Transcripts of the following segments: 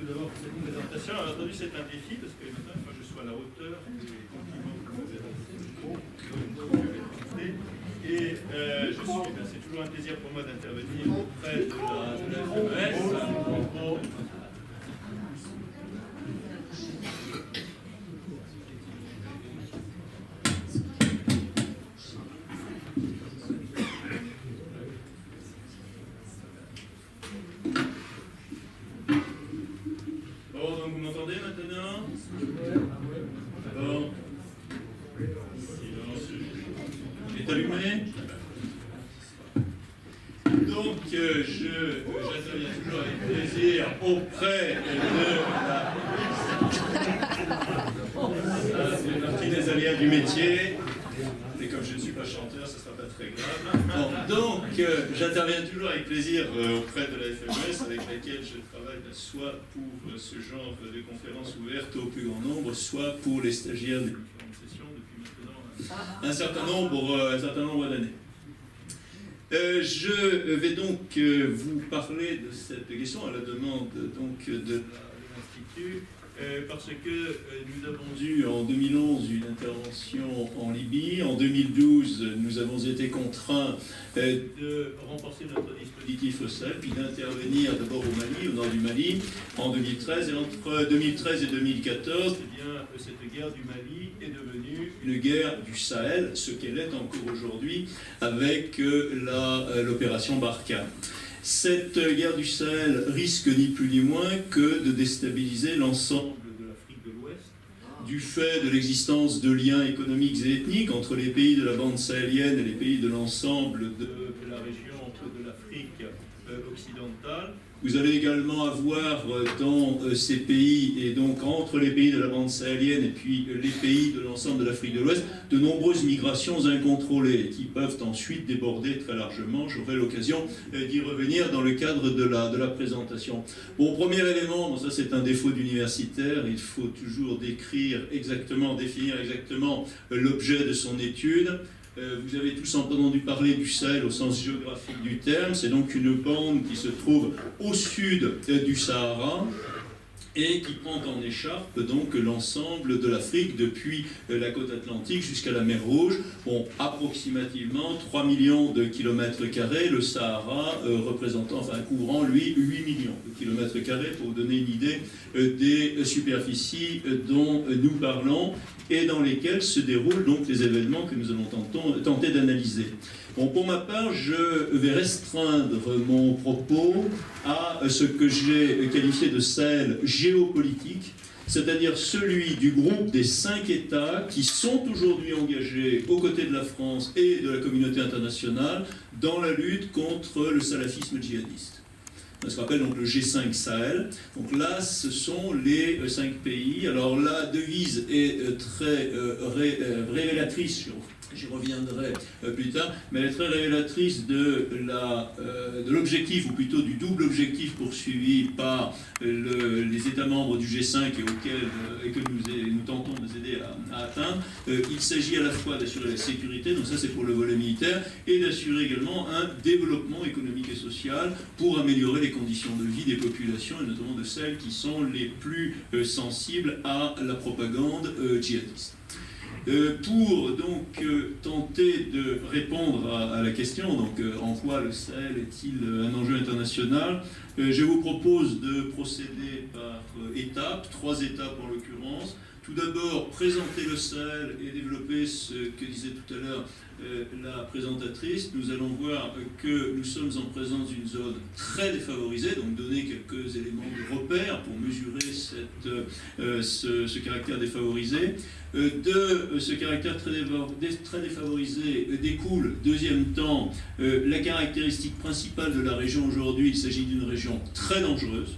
d'abord pour cette présentation. Alors, entendu, c'est un défi parce que maintenant, il faut que je sois à la hauteur des compliments que vous m'avez adressés. Et c'est toujours un plaisir pour moi d'intervenir auprès de la FMS. Vous m'entendez maintenant? Bon. Silence. Il est allumé. Donc, j'interviens toujours avec plaisir auprès de la... Ça, c'est partie des aléas du métier. Et comme je ne suis pas chanteur, ce ne sera pas très grave. Bon, donc, j'interviens toujours avec plaisir auprès de la FMS, avec laquelle je travaille soit pour ce genre de conférences ouvertes au plus grand nombre, soit pour les stagiaires des différentes sessions depuis maintenant un certain nombre d'années. Je vais donc vous parler de cette question à la demande donc, de l'Institut. Parce que nous avons eu en 2011 une intervention en Libye, en 2012 nous avons été contraints de renforcer notre dispositif au Sahel, puis d'intervenir d'abord au Mali, au nord du Mali, en 2013, et entre 2013 et 2014, eh bien, cette guerre du Mali est devenue une guerre du Sahel, ce qu'elle est encore aujourd'hui avec l'opération Barkhane. Cette guerre du Sahel risque ni plus ni moins que de déstabiliser l'ensemble de l'Afrique de l'Ouest, du fait de l'existence de liens économiques et ethniques entre les pays de la bande sahélienne et les pays de l'ensemble de la région de l'Afrique occidentale. Vous allez également avoir dans ces pays, et donc entre les pays de la bande sahélienne et puis les pays de l'ensemble de l'Afrique de l'Ouest, de nombreuses migrations incontrôlées qui peuvent ensuite déborder très largement. J'aurai l'occasion d'y revenir dans le cadre de la présentation. Bon, premier élément, bon, ça c'est un défaut d'universitaire, il faut toujours définir exactement l'objet de son étude. Vous avez tous entendu parler du Sahel au sens géographique du terme. C'est donc une bande qui se trouve au sud du Sahara et qui prend en écharpe donc l'ensemble de l'Afrique depuis la côte atlantique jusqu'à la mer Rouge. Bon, approximativement 3 millions de kilomètres carrés, le Sahara couvrant lui 8 millions de kilomètres carrés, pour vous donner une idée des superficies dont nous parlons et dans lesquels se déroulent donc les événements que nous allons tenter d'analyser. Bon, pour ma part, je vais restreindre mon propos à ce que j'ai qualifié de Sahel géopolitique, c'est-à-dire celui du groupe des 5 États qui sont aujourd'hui engagés aux côtés de la France et de la communauté internationale dans la lutte contre le salafisme djihadiste. Ce qu'on appelle donc le G5 Sahel. Donc là, ce sont les 5 pays. Alors la devise est très révélatrice, j'y reviendrai plus tard, mais elle est très révélatrice de l'objectif, ou plutôt du double objectif poursuivi par les États membres du G5 et que nous tentons de les aider à atteindre. Il s'agit à la fois d'assurer la sécurité, donc ça c'est pour le volet militaire, et d'assurer également un développement économique et social pour améliorer les conditions de vie des populations, et notamment de celles qui sont les plus sensibles à la propagande djihadiste. Pour donc tenter de répondre à la question, donc en quoi le Sahel est-il un enjeu international, je vous propose de procéder par étapes, 3 étapes en l'occurrence. Tout d'abord, présenter le Sahel et développer ce que disait tout à l'heure la présentatrice. Nous allons voir que nous sommes en présence d'une zone très défavorisée, donc donner quelques éléments de repère pour mesurer ce caractère défavorisé. De ce caractère très défavorisé découle, deuxième temps, la caractéristique principale de la région aujourd'hui. Il s'agit d'une région très dangereuse.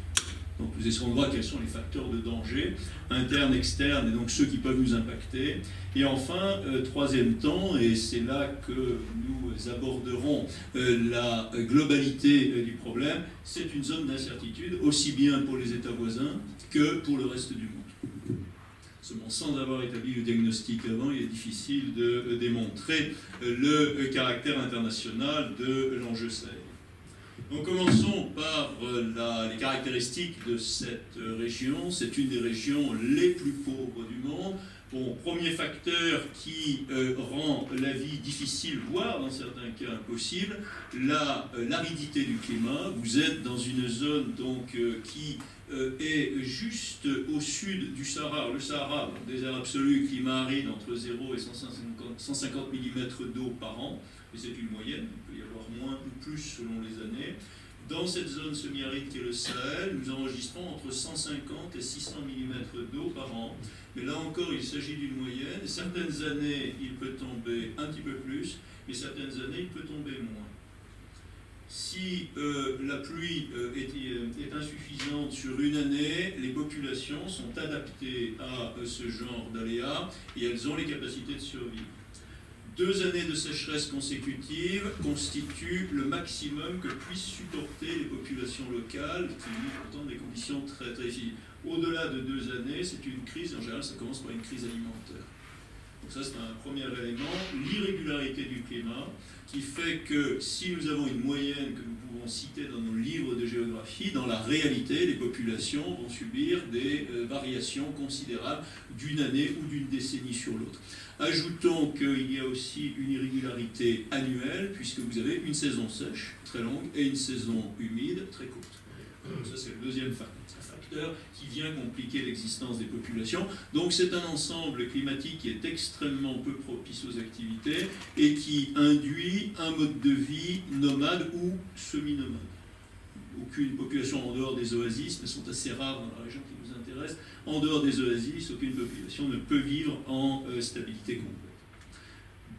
Donc nous essaierons de voir quels sont les facteurs de danger, internes, externes, et donc ceux qui peuvent nous impacter. Et enfin, troisième temps, et c'est là que nous aborderons la globalité du problème, c'est une zone d'incertitude, aussi bien pour les États voisins que pour le reste du monde. Seulement, sans avoir établi le diagnostic avant, il est difficile de démontrer le caractère international de l'enjeu Sahel. Donc commençons par les caractéristiques de cette région. C'est une des régions les plus pauvres du monde. Bon, premier facteur qui rend la vie difficile, voire dans certains cas impossible, l'aridité du climat. Vous êtes dans une zone donc, qui est juste au sud du Sahara. Le Sahara, désert absolu, climat aride entre 0 et 150 mm d'eau par an. Mais c'est une moyenne, il peut y avoir moins ou plus selon les années. Dans cette zone semi-aride qui est le Sahel, nous enregistrons entre 150 et 600 mm d'eau par an. Mais là encore, il s'agit d'une moyenne. Certaines années, il peut tomber un petit peu plus, mais certaines années, il peut tomber moins. Si la pluie est insuffisante sur une année, les populations sont adaptées à ce genre d'aléas et elles ont les capacités de survivre. 2 années de sécheresse consécutives constituent le maximum que puissent supporter les populations locales qui vivent pourtant des conditions très, très difficiles. Au-delà de 2 années, c'est une crise, en général ça commence par une crise alimentaire. Donc ça c'est un premier élément, l'irrégularité du climat, qui fait que si nous avons une moyenne que nous pouvons citer dans nos livres de géographie, dans la réalité, les populations vont subir des variations considérables d'une année ou d'une décennie sur l'autre. Ajoutons qu'il y a aussi une irrégularité annuelle, puisque vous avez une saison sèche, très longue, et une saison humide, très courte. Donc ça, c'est le deuxième facteur qui vient compliquer l'existence des populations. Donc c'est un ensemble climatique qui est extrêmement peu propice aux activités et qui induit un mode de vie nomade ou semi-nomade. Aucune population en dehors des oasis, mais sont assez rares dans la région qui nous intéresse, en dehors des oasis, aucune population ne peut vivre en stabilité complète.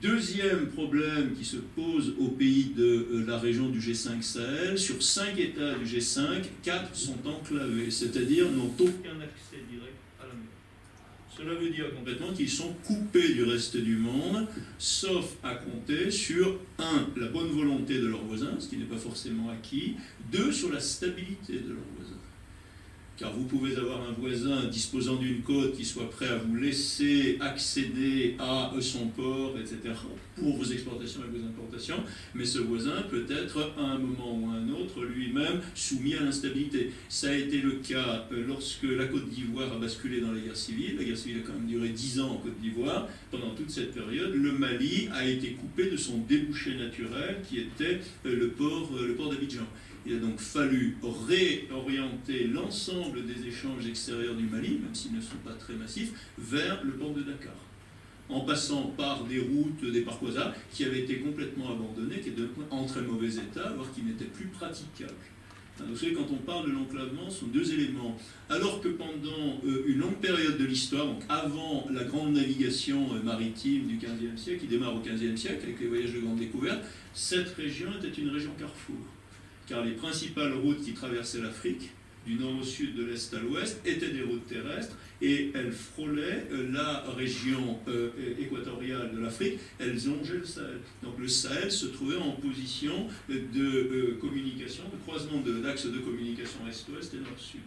Deuxième problème qui se pose aux pays de la région du G5 Sahel, sur 5 États du G5, 4 sont enclavés, c'est-à-dire n'ont aucun accès direct à la mer. Cela veut dire complètement qu'ils sont coupés du reste du monde, sauf à compter sur 1. La bonne volonté de leurs voisins, ce qui n'est pas forcément acquis, 2. Sur la stabilité de leurs voisins. Car vous pouvez avoir un voisin disposant d'une côte qui soit prêt à vous laisser accéder à son port, etc., pour vos exportations et vos importations, mais ce voisin peut être, à un moment ou à un autre, lui-même soumis à l'instabilité. Ça a été le cas lorsque la Côte d'Ivoire a basculé dans la guerre civile. La guerre civile a quand même duré 10 ans en Côte d'Ivoire. Pendant toute cette période, le Mali a été coupé de son débouché naturel, qui était le port d'Abidjan. Il a donc fallu réorienter l'ensemble des échanges extérieurs du Mali, même s'ils ne sont pas très massifs, vers le port de Dakar, en passant par des routes, des parcours qui avaient été complètement abandonnées, qui étaient en très mauvais état, voire qui n'étaient plus praticables. Vous savez, quand on parle de l'enclavement, ce sont 2 éléments. Alors que pendant une longue période de l'histoire, donc avant la grande navigation maritime du XVe siècle, qui démarre au XVe siècle avec les voyages de grande découverte, cette région était une région carrefour. Car les principales routes qui traversaient l'Afrique, du nord au sud, de l'est à l'ouest, étaient des routes terrestres et elles frôlaient la région équatoriale de l'Afrique, elles longeaient le Sahel. Donc le Sahel se trouvait en position de communication, de croisement d'axes de communication est-ouest et nord-sud.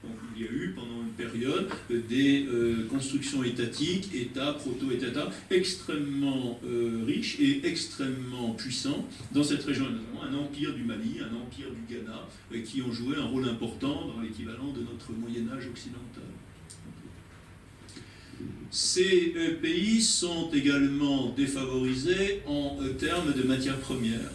Donc il y a eu pendant une période des constructions étatiques, États, proto-États, extrêmement riches et extrêmement puissants dans cette région, notamment un empire du Mali, un empire du Ghana, qui ont joué un rôle important dans l'équivalent de notre Moyen-Âge occidental. Ces pays sont également défavorisés en termes de matières premières.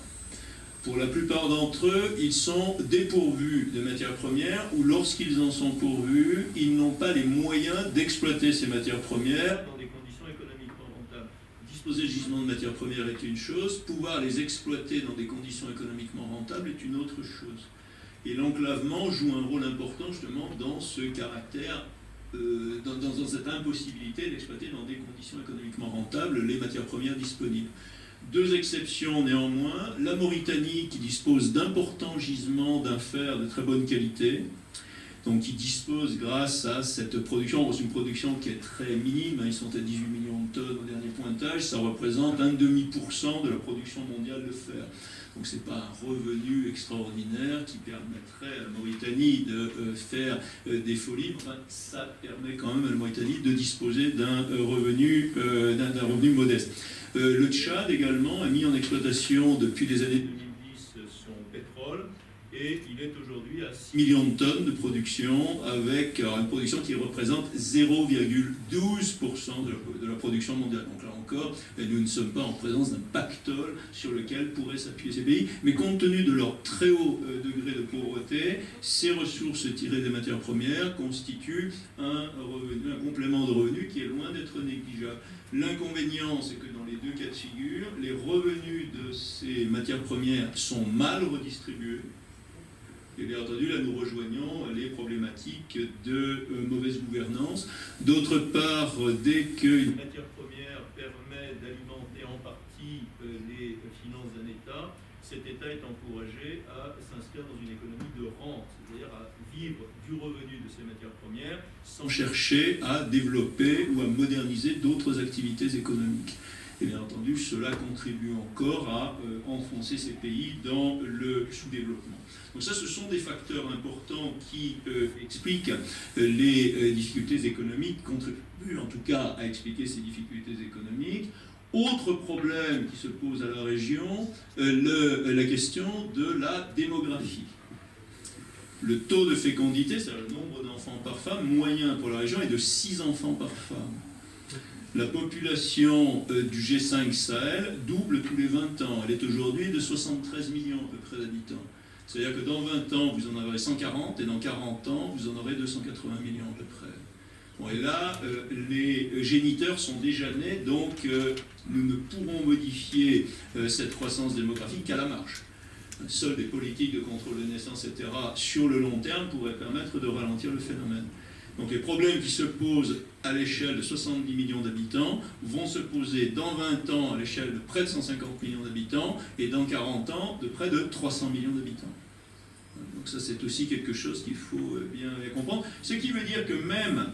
Pour la plupart d'entre eux, ils sont dépourvus de matières premières ou lorsqu'ils en sont pourvus, ils n'ont pas les moyens d'exploiter ces matières premières dans des conditions économiquement rentables. Disposer de gisements de matières premières est une chose, pouvoir les exploiter dans des conditions économiquement rentables est une autre chose. Et l'enclavement joue un rôle important justement dans ce caractère, dans cette impossibilité d'exploiter dans des conditions économiquement rentables les matières premières disponibles. 2 exceptions néanmoins, la Mauritanie qui dispose d'importants gisements d'un fer de très bonne qualité, donc qui dispose grâce à cette production, c'est une production qui est très minime, ils sont à 18 millions de tonnes au dernier pointage, ça représente 1,5% de la production mondiale de fer. Donc ce n'est pas un revenu extraordinaire qui permettrait à la Mauritanie de faire des folies, enfin ça permet quand même à la Mauritanie de disposer d'un revenu modeste. Le Tchad également a mis en exploitation depuis les années 2010 son pétrole. et il est aujourd'hui à 6 millions de tonnes de production, avec une production qui représente 0,12% de la production mondiale. Donc là encore, nous ne sommes pas en présence d'un pactole sur lequel pourraient s'appuyer ces pays, mais compte tenu de leur très haut degré de pauvreté, ces ressources tirées des matières premières constituent un complément de revenu qui est loin d'être négligeable. L'inconvénient, c'est que dans les deux cas de figure, les revenus de ces matières premières sont mal redistribués. Et bien entendu, là, nous rejoignons les problématiques de mauvaise gouvernance. D'autre part, dès qu'une matière première permet d'alimenter en partie les finances d'un État, cet État est encouragé à s'inscrire dans une économie de rente, c'est-à-dire à vivre du revenu de ces matières premières sans chercher à développer ou à moderniser d'autres activités économiques. Et bien entendu, cela contribue encore à enfoncer ces pays dans le sous-développement. Donc ça, ce sont des facteurs importants qui expliquent les difficultés économiques, contribuent en tout cas à expliquer ces difficultés économiques. Autre problème qui se pose à la région, la question de la démographie. Le taux de fécondité, c'est-à-dire le nombre d'enfants par femme, moyen pour la région est de 6 enfants par femme. La population du G5 Sahel double tous les 20 ans. Elle est aujourd'hui de 73 millions à peu près d'habitants. C'est-à-dire que dans 20 ans, vous en aurez 140, et dans 40 ans, vous en aurez 280 millions à peu près. Bon, et là, les géniteurs sont déjà nés, donc nous ne pourrons modifier cette croissance démographique qu'à la marge. Seules des politiques de contrôle de naissance, etc., sur le long terme, pourraient permettre de ralentir le phénomène. Donc les problèmes qui se posent à l'échelle de 70 millions d'habitants vont se poser dans 20 ans à l'échelle de près de 150 millions d'habitants et dans 40 ans de près de 300 millions d'habitants. Donc ça, c'est aussi quelque chose qu'il faut bien comprendre. Ce qui veut dire que même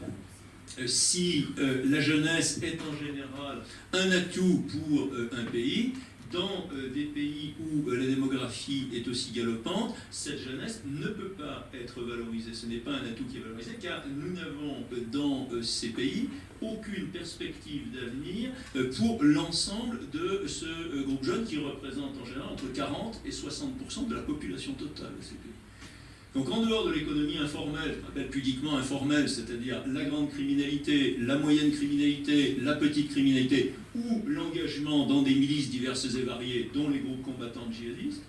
si la jeunesse est en général un atout pour un pays, dans des pays où la démographie est aussi galopante, cette jeunesse ne peut pas être valorisée. Ce n'est pas un atout qui est valorisé, car nous n'avons dans ces pays aucune perspective d'avenir pour l'ensemble de ce groupe jeune qui représente en général entre 40 et 60% de la population totale de ces pays. Donc en dehors de l'économie informelle, je m'appelle pudiquement informelle, c'est-à-dire la grande criminalité, la moyenne criminalité, la petite criminalité, ou l'engagement dans des milices diverses et variées, dont les groupes combattants djihadistes,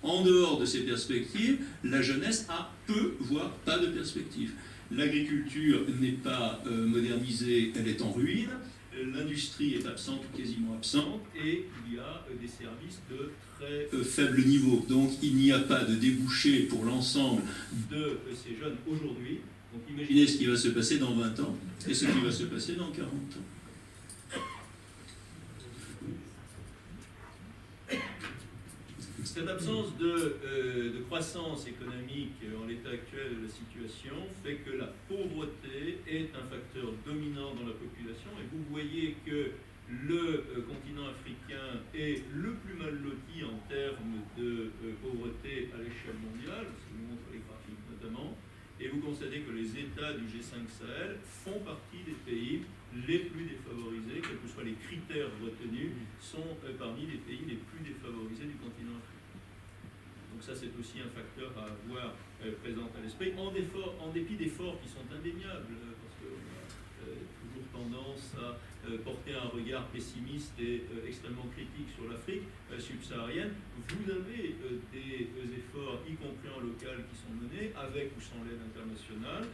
en dehors de ces perspectives, la jeunesse a peu, voire pas de perspective. L'agriculture n'est pas modernisée, elle est en ruine. L'industrie est absente ou quasiment absente, et il y a des services de très faible niveau. Donc il n'y a pas de débouché pour l'ensemble de ces jeunes aujourd'hui. Donc imaginez ce qui va se passer dans 20 ans et ce qui va se passer dans 40 ans. Cette absence de croissance économique en l'état actuel de la situation fait que la pauvreté est un facteur dominant dans la population, et vous voyez que le continent africain est le plus mal loti en termes de pauvreté à l'échelle mondiale, ce que nous montrent les graphiques notamment, et vous constatez que les États du G5 Sahel font partie des pays les plus défavorisés, quels que soient les critères retenus, sont parmi les pays les plus défavorisés du continent africain. Donc ça, c'est aussi un facteur à avoir présent à l'esprit, en dépit d'efforts qui sont indéniables, parce qu'on a toujours tendance à porter un regard pessimiste et extrêmement critique sur l'Afrique subsaharienne. Vous avez des efforts, y compris en local, qui sont menés, avec ou sans l'aide internationale,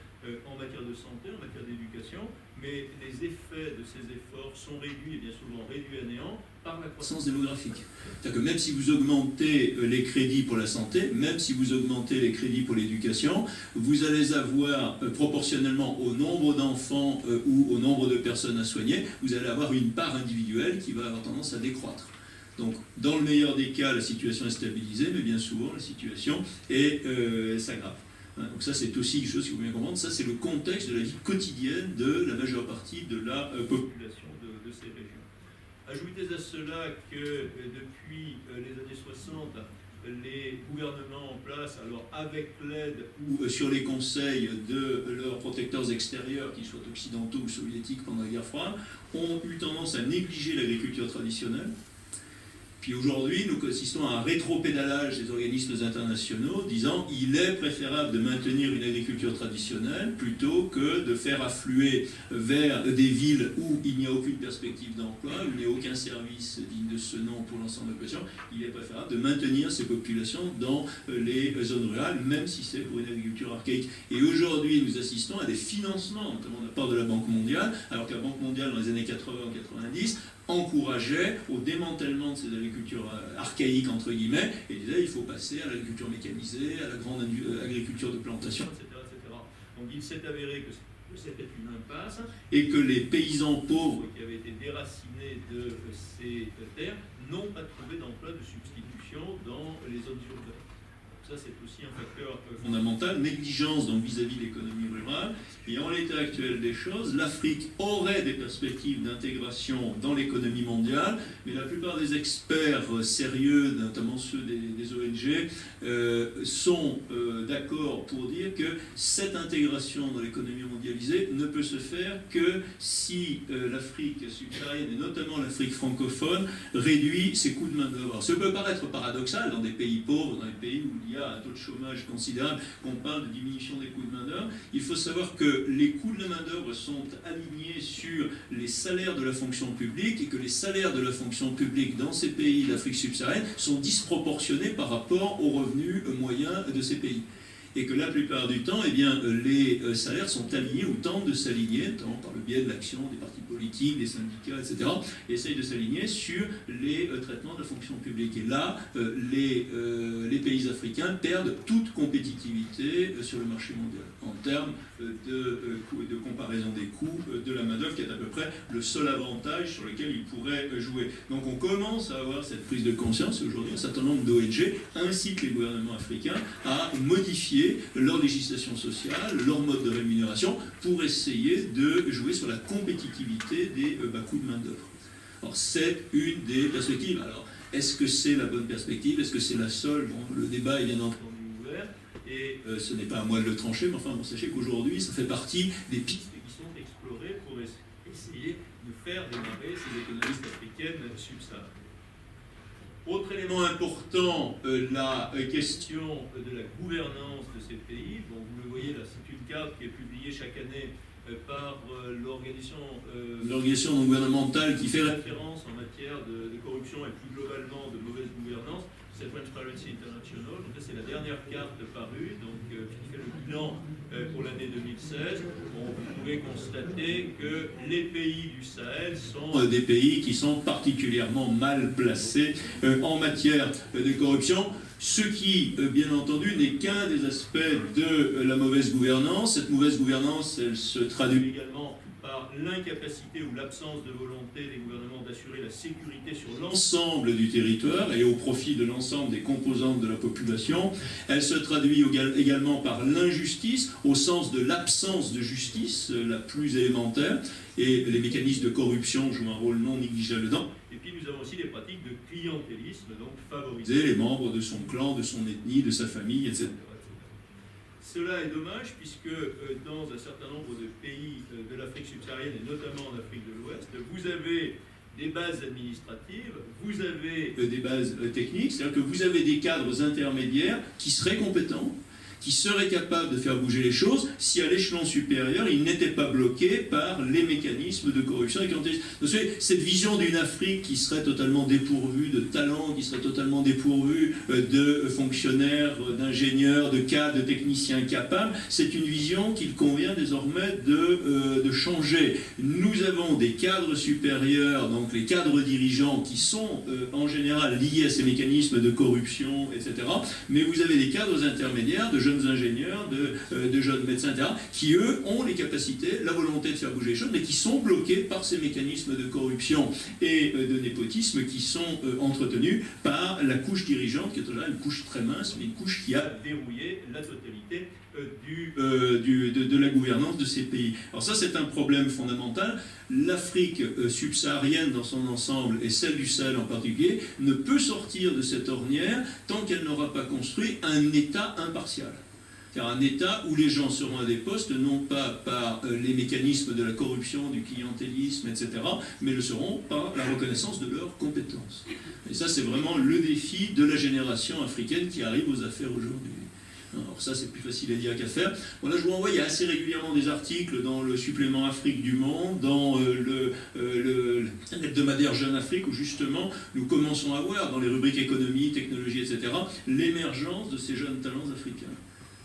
en matière de santé, en matière d'éducation, mais les effets de ces efforts sont réduits, et bien souvent réduits à néant, par la croissance démographique. C'est-à-dire que même si vous augmentez les crédits pour la santé, même si vous augmentez les crédits pour l'éducation, vous allez avoir, proportionnellement au nombre d'enfants ou au nombre de personnes à soigner, vous allez avoir une part individuelle qui va avoir tendance à décroître. Donc, dans le meilleur des cas, la situation est stabilisée, mais bien souvent, la situation s'aggrave. Donc ça, c'est aussi quelque chose qu'il faut bien comprendre. Ça, c'est le contexte de la vie quotidienne de la majeure partie de la population de ces régions. Ajoutez à cela que depuis les années 60, les gouvernements en place, alors avec l'aide ou sur les conseils de leurs protecteurs extérieurs, qu'ils soient occidentaux ou soviétiques pendant la guerre froide, ont eu tendance à négliger l'agriculture traditionnelle. Puis aujourd'hui, nous assistons à un rétropédalage des organismes internationaux disant qu'il est préférable de maintenir une agriculture traditionnelle plutôt que de faire affluer vers des villes où il n'y a aucune perspective d'emploi, où il n'y a aucun service digne de ce nom pour l'ensemble de la population. Il est préférable de maintenir ces populations dans les zones rurales, même si c'est pour une agriculture archaïque. Et aujourd'hui, nous assistons à des financements, notamment de la part de la Banque mondiale, alors que la Banque mondiale, dans les années 80-90, encourageait au démantèlement de ces agricultures archaïques, entre guillemets, et disait il faut passer à l'agriculture mécanisée, à la grande agriculture de plantation, etc. etc. Donc il s'est avéré que c'était une impasse et que les paysans pauvres qui avaient été déracinés de ces terres n'ont pas trouvé d'emploi de substitution dans les zones urbaines. Ça, c'est aussi un facteur fondamental, négligence donc vis-à-vis de l'économie rurale. Et en l'état actuel des choses, l'Afrique aurait des perspectives d'intégration dans l'économie mondiale, mais la plupart des experts sérieux, notamment ceux des ONG, sont d'accord pour dire que cette intégration dans l'économie mondialisée ne peut se faire que si l'Afrique subsaharienne, et notamment l'Afrique francophone, réduit ses coûts de main-d'œuvre. Ça peut paraître paradoxal dans des pays pauvres, dans des pays où il y a un taux de chômage considérable, qu'on parle de diminution des coûts de main-d'œuvre. Il faut savoir que les coûts de la main-d'œuvre sont alignés sur les salaires de la fonction publique et que les salaires de la fonction publique dans ces pays d'Afrique subsaharienne sont disproportionnés par rapport aux revenus moyens de ces pays. Et que la plupart du temps, eh bien, les salaires sont alignés ou tentent de s'aligner, notamment par le biais de l'action des partis politiques, des syndicats, etc., et essayent de s'aligner sur les traitements de la fonction publique. Et là, les pays africains perdent toute compétitivité sur le marché mondial, en termes de comparaison des coûts de la main-d'œuvre, qui est à peu près le seul avantage sur lequel ils pourraient jouer. Donc on commence à avoir cette prise de conscience, et aujourd'hui un certain nombre d'ONG incitent les gouvernements africains à modifier leur législation sociale, leur mode de rémunération, pour essayer de jouer sur la compétitivité des bas coûts de main-d'œuvre. Alors, c'est une des perspectives. Alors, est-ce que c'est la bonne perspective? Est-ce que c'est la seule? Bon, le débat est bien entendu ouvert, et ce n'est pas à moi de le trancher, mais enfin, bon, sachez qu'aujourd'hui, ça fait partie des pistes qui sont explorées pour essayer de faire démarrer ces économies africaines subsahariennes. Autre élément important, la question de la gouvernance de ces pays. Bon, vous le voyez là, c'est une carte qui est publiée chaque année par l'organisation non gouvernementale qui fait référence en matière de corruption et plus globalement de mauvaise gouvernance. C'est Transparency International. Donc là, c'est la dernière carte parue, donc qui fait le bilan pour l'année 2016. Bon, vous pouvez constater que les pays du Sahel sont des pays qui sont particulièrement mal placés en matière de corruption. Ce qui, bien entendu, n'est qu'un des aspects de la mauvaise gouvernance. Cette mauvaise gouvernance, elle se traduit également par l'incapacité ou l'absence de volonté des gouvernements d'assurer la sécurité sur l'ensemble du territoire et au profit de l'ensemble des composantes de la population. Elle se traduit également par l'injustice, au sens de l'absence de justice la plus élémentaire, et les mécanismes de corruption jouent un rôle non négligeable dedans. Et puis nous avons aussi des pratiques de clientélisme, donc favoriser les membres de son clan, de son ethnie, de sa famille, etc. Cela est dommage puisque dans un certain nombre de pays de l'Afrique subsaharienne et notamment en Afrique de l'Ouest, vous avez des bases administratives, vous avez des bases techniques, c'est-à-dire que vous avez des cadres intermédiaires qui seraient compétents, qui seraient capables de faire bouger les choses si à l'échelon supérieur, ils n'étaient pas bloqués par les mécanismes de corruption et clientélisme. Vous savez, cette vision d'une Afrique qui serait totalement dépourvue de talents, qui serait totalement dépourvue de fonctionnaires, d'ingénieurs, de cadres, de techniciens capables, c'est une vision qu'il convient désormais de changer. Nous avons des cadres supérieurs, donc les cadres dirigeants qui sont en général liés à ces mécanismes de corruption, etc. Mais vous avez des cadres intermédiaires, de jeunes ingénieurs, de jeunes médecins, etc., qui, eux, ont les capacités, la volonté de faire bouger les choses, mais qui sont bloqués par ces mécanismes de corruption et de népotisme qui sont entretenus par la couche dirigeante, qui est déjà une couche très mince, mais une couche qui a verrouillé la totalité de la gouvernance de ces pays. Alors ça, c'est un problème fondamental. L'Afrique subsaharienne dans son ensemble, et celle du Sahel en particulier, ne peut sortir de cette ornière tant qu'elle n'aura pas construit un État impartial. car un État où les gens seront à des postes non pas par les mécanismes de la corruption, du clientélisme, etc., mais le seront par la reconnaissance de leurs compétences. Et ça, c'est vraiment le défi de la génération africaine qui arrive aux affaires aujourd'hui. Alors ça, c'est plus facile à dire qu'à faire. Bon, là, je vous envoie, il y a assez régulièrement des articles dans le supplément Afrique du Monde, dans l'hebdomadaire Jeune Afrique, où justement, nous commençons à voir, dans les rubriques économie, technologie, etc., l'émergence de ces jeunes talents africains.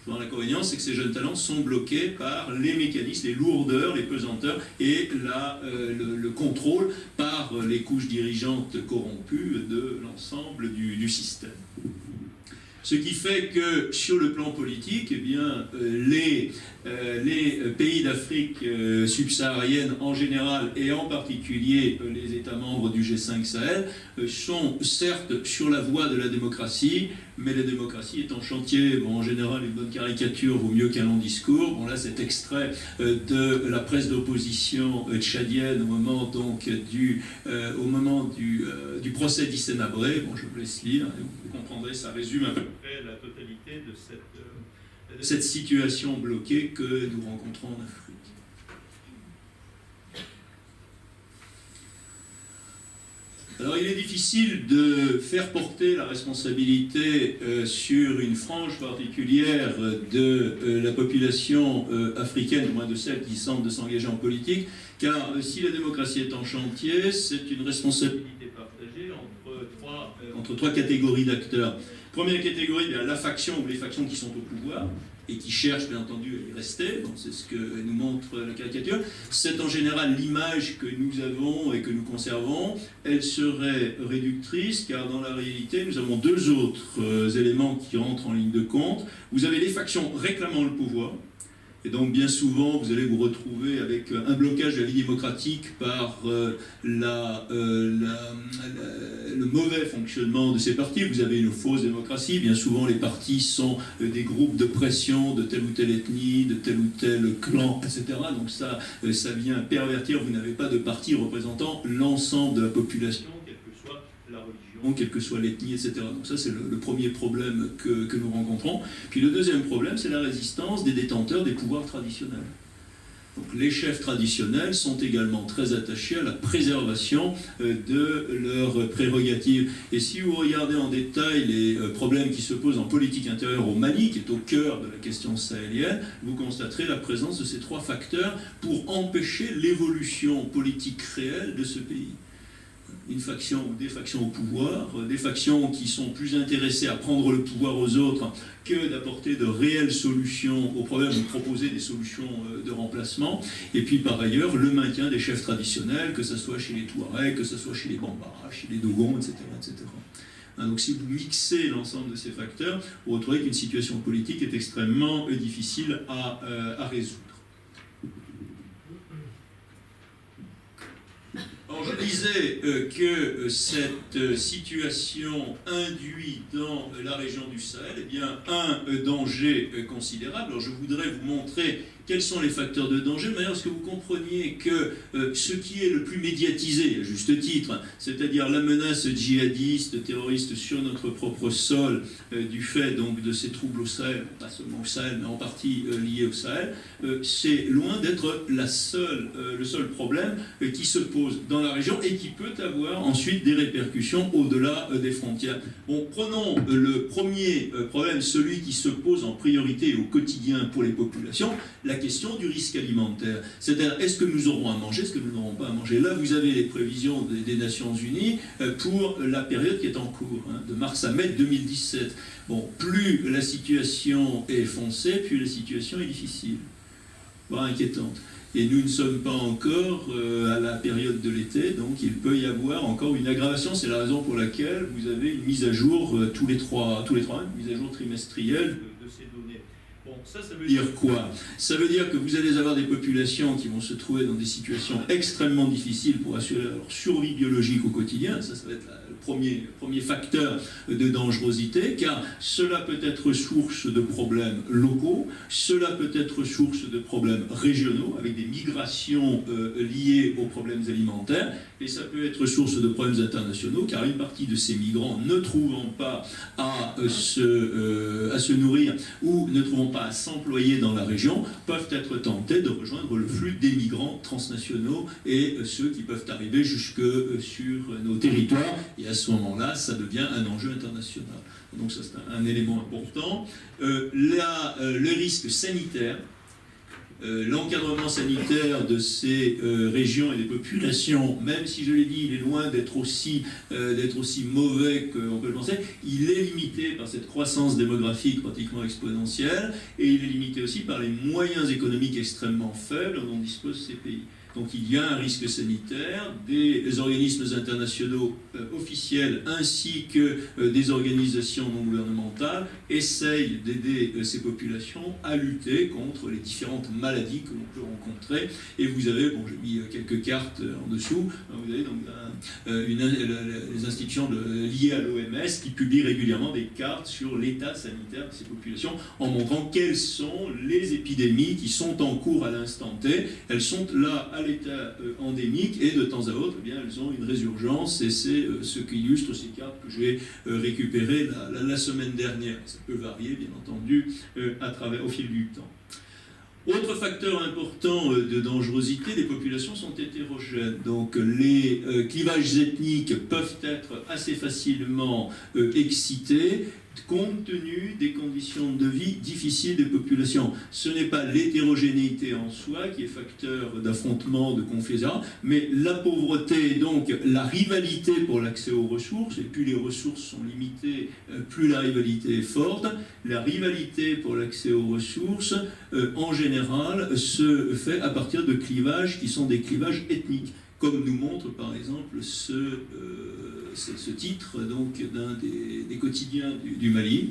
L'inconvénient, c'est que ces jeunes talents sont bloqués par les mécanismes, les lourdeurs, les pesanteurs et le contrôle par les couches dirigeantes corrompues de l'ensemble du système. Ce qui fait que, sur le plan politique, eh bien, les pays d'Afrique subsaharienne en général, et en particulier les États membres du G5 Sahel, sont certes sur la voie de la démocratie, mais la démocratie est en chantier. Bon, en général, une bonne caricature vaut mieux qu'un long discours. Bon, là, cet extrait de la presse d'opposition tchadienne au moment, donc, du procès d'Hissène Habré. Bon, je vous laisse lire, et vous comprendrez, ça résume à peu près la totalité de cette situation bloquée que nous rencontrons en Afrique. Alors, il est difficile de faire porter la responsabilité sur une frange particulière de la population africaine, au moins de celle qui semble de s'engager en politique, car si la démocratie est en chantier, c'est une responsabilité partagée entre trois catégories d'acteurs. Première catégorie, bien, la faction ou les factions qui sont au pouvoir et qui cherchent bien entendu à y rester. Bon, c'est ce que nous montre la caricature. C'est en général l'image que nous avons et que nous conservons. Elle serait réductrice car dans la réalité, nous avons deux autres éléments qui rentrent en ligne de compte. Vous avez les factions réclamant le pouvoir. Et donc, bien souvent, vous allez vous retrouver avec un blocage de la vie démocratique par le mauvais fonctionnement de ces partis. Vous avez une fausse démocratie. Bien souvent, les partis sont des groupes de pression de telle ou telle ethnie, de tel ou tel clan, etc. Donc ça vient pervertir. Vous n'avez pas de parti représentant l'ensemble de la population, quelle que soit la religion, quelle que soit l'ethnie, etc. Donc ça, c'est le premier problème que nous rencontrons. Puis le deuxième problème, c'est la résistance des détenteurs des pouvoirs traditionnels. Donc les chefs traditionnels sont également très attachés à la préservation de leurs prérogatives. Et si vous regardez en détail les problèmes qui se posent en politique intérieure au Mali, qui est au cœur de la question sahélienne, vous constaterez la présence de ces trois facteurs pour empêcher l'évolution politique réelle de ce pays. Une faction ou des factions au pouvoir, des factions qui sont plus intéressées à prendre le pouvoir aux autres que d'apporter de réelles solutions aux problèmes ou proposer des solutions de remplacement. Et puis par ailleurs, le maintien des chefs traditionnels, que ce soit chez les Touaregs, que ce soit chez les Bambara, chez les Dogons, etc. etc. Donc si vous mixez l'ensemble de ces facteurs, vous retrouvez qu'une situation politique est extrêmement difficile à résoudre. Alors je disais que cette situation induit dans la région du Sahel eh bien, un danger considérable. Alors je voudrais vous montrer quels sont les facteurs de danger, de manière à ce que vous compreniez que ce qui est le plus médiatisé, à juste titre, c'est-à-dire la menace djihadiste, terroriste sur notre propre sol, du fait donc de ces troubles au Sahel, pas seulement au Sahel, mais en partie liés au Sahel, c'est loin d'être le seul problème qui se pose dans la région et qui peut avoir ensuite des répercussions au-delà des frontières. Bon, prenons le premier problème, celui qui se pose en priorité au quotidien pour les populations, la question du risque alimentaire. C'est-à-dire, est-ce que nous aurons à manger, est-ce que nous n'aurons pas à manger? Là, vous avez les prévisions des Nations Unies pour la période qui est en cours, de mars à mai 2017. Bon, plus la situation est foncée, plus la situation est difficile, voire inquiétante. Et nous ne sommes pas encore à la période de l'été, donc il peut y avoir encore une aggravation. C'est la raison pour laquelle vous avez une mise à jour tous les trois mois, une mise à jour trimestrielle de ces données. Bon, ça veut dire quoi? Ça veut dire que vous allez avoir des populations qui vont se trouver dans des situations extrêmement difficiles pour assurer leur survie biologique au quotidien. Ça va être le premier facteur de dangerosité, car cela peut être source de problèmes locaux, cela peut être source de problèmes régionaux, avec des migrations liées aux problèmes alimentaires, et ça peut être source de problèmes internationaux, car une partie de ces migrants ne trouvant pas à se nourrir ou ne trouvant pas pas à s'employer dans la région peuvent être tentés de rejoindre le flux des migrants transnationaux et ceux qui peuvent arriver jusque sur nos territoires. Et à ce moment-là, ça devient un enjeu international. Donc ça, c'est un élément important. Le risque sanitaire, l'encadrement sanitaire de ces régions et des populations, même si je l'ai dit, il est loin d'être aussi mauvais qu'on peut le penser, il est limité par cette croissance démographique pratiquement exponentielle, et il est limité aussi par les moyens économiques extrêmement faibles dont disposent ces pays. Donc il y a un risque sanitaire, des organismes internationaux officiels ainsi que des organisations non gouvernementales essayent d'aider ces populations à lutter contre les différentes maladies que l'on peut rencontrer. Et vous avez, bon, j'ai mis quelques cartes en dessous, vous avez donc les institutions liées à l'OMS qui publient régulièrement des cartes sur l'état sanitaire de ces populations en montrant quelles sont les épidémies qui sont en cours à l'instant T. Elles sont là à l'état endémique et de temps à autre, eh bien, elles ont une résurgence, et c'est ce qui illustre ces cartes que j'ai récupérées la semaine dernière. Ça peut varier, bien entendu, au fil du temps. Autre facteur important de dangerosité, les populations sont hétérogènes. Donc les clivages ethniques peuvent être assez facilement excités compte tenu des conditions de vie difficiles des populations. Ce n'est pas l'hétérogénéité en soi qui est facteur d'affrontement, de conflit, etc., mais la pauvreté, donc la rivalité pour l'accès aux ressources, et plus les ressources sont limitées, plus la rivalité est forte. La rivalité pour l'accès aux ressources, en général, se fait à partir de clivages qui sont des clivages ethniques, comme nous montre par exemple ce titre d'un des quotidiens du Mali.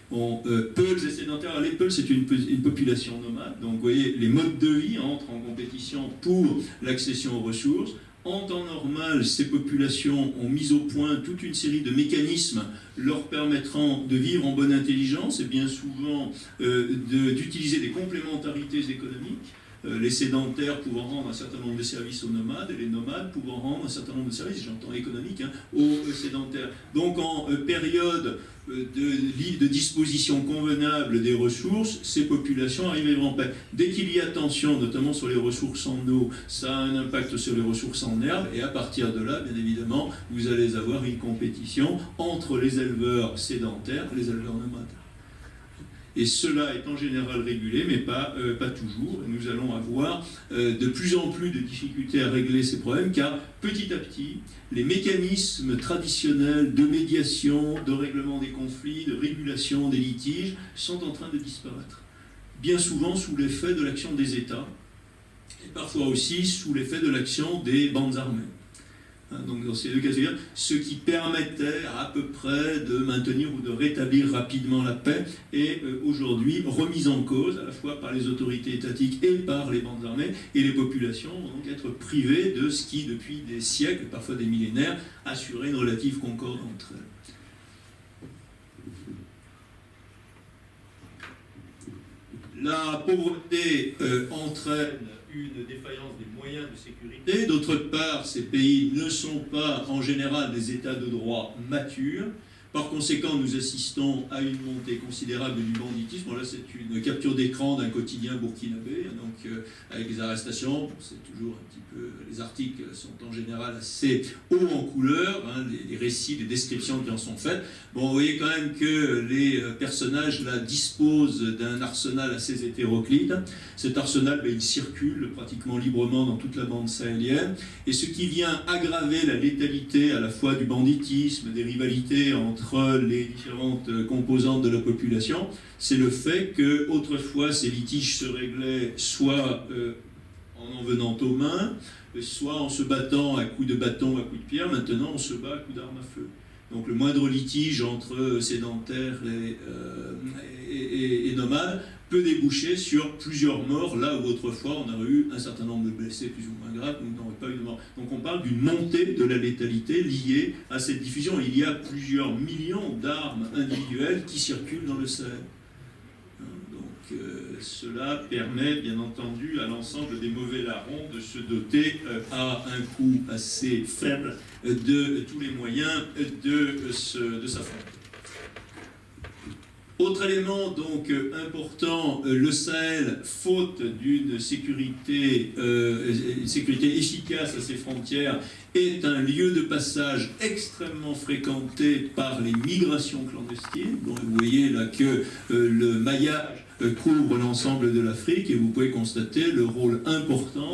Peuls et sédentaires. Les Peuls, c'est une population nomade. Donc vous voyez, les modes de vie entrent en compétition pour l'accession aux ressources. En temps normal, ces populations ont mis au point toute une série de mécanismes leur permettant de vivre en bonne intelligence et bien souvent d'utiliser des complémentarités économiques. Les sédentaires pouvant rendre un certain nombre de services aux nomades, et les nomades pouvant rendre un certain nombre de services, j'entends économiques, aux sédentaires. Donc en période de disposition convenable des ressources, ces populations arrivent en paix. Dès qu'il y a tension, notamment sur les ressources en eau, ça a un impact sur les ressources en herbe, et à partir de là, bien évidemment, vous allez avoir une compétition entre les éleveurs sédentaires et les éleveurs nomades. Et cela est en général régulé, mais pas toujours. Nous allons avoir de plus en plus de difficultés à régler ces problèmes, car petit à petit, les mécanismes traditionnels de médiation, de règlement des conflits, de régulation des litiges sont en train de disparaître. Bien souvent sous l'effet de l'action des États, et parfois aussi sous l'effet de l'action des bandes armées. Donc dans ces deux cas de figure, ce qui permettait à peu près de maintenir ou de rétablir rapidement la paix est aujourd'hui remis en cause à la fois par les autorités étatiques et par les bandes armées, et les populations vont donc être privées de ce qui, depuis des siècles, parfois des millénaires, assurait une relative concorde entre elles. La pauvreté entraîne une défaillance des moyens de sécurité. D'autre part, ces pays ne sont pas en général des États de droit matures. Par conséquent, nous assistons à une montée considérable du banditisme. Là, c'est une capture d'écran d'un quotidien burkinabé, donc avec des arrestations. C'est toujours un petit peu... Les articles sont en général assez hauts en couleur, les récits, les descriptions qui en sont faites. Bon, vous voyez quand même que les personnages là disposent d'un arsenal assez hétéroclite. Cet arsenal, il circule pratiquement librement dans toute la bande sahélienne. Et ce qui vient aggraver la létalité à la fois du banditisme, des rivalités entre les différentes composantes de la population, c'est le fait que autrefois ces litiges se réglaient soit en venant aux mains, soit en se battant à coups de bâton, à coups de pierre. Maintenant, on se bat à coups d'armes à feu. Donc le moindre litige entre sédentaires et nomades peut déboucher sur plusieurs morts, là où autrefois on aurait eu un certain nombre de blessés plus ou moins graves, donc on n'aurait pas eu de mort. Donc on parle d'une montée de la létalité liée à cette diffusion. Il y a plusieurs millions d'armes individuelles qui circulent dans le Sahel. Donc cela permet bien entendu à l'ensemble des mauvais larrons de se doter à un coût assez faible de tous les moyens de s'affronter. Autre élément donc important, le Sahel, faute d'une sécurité efficace à ses frontières, est un lieu de passage extrêmement fréquenté par les migrations clandestines. Donc vous voyez là que le maillage couvre l'ensemble de l'Afrique et vous pouvez constater le rôle important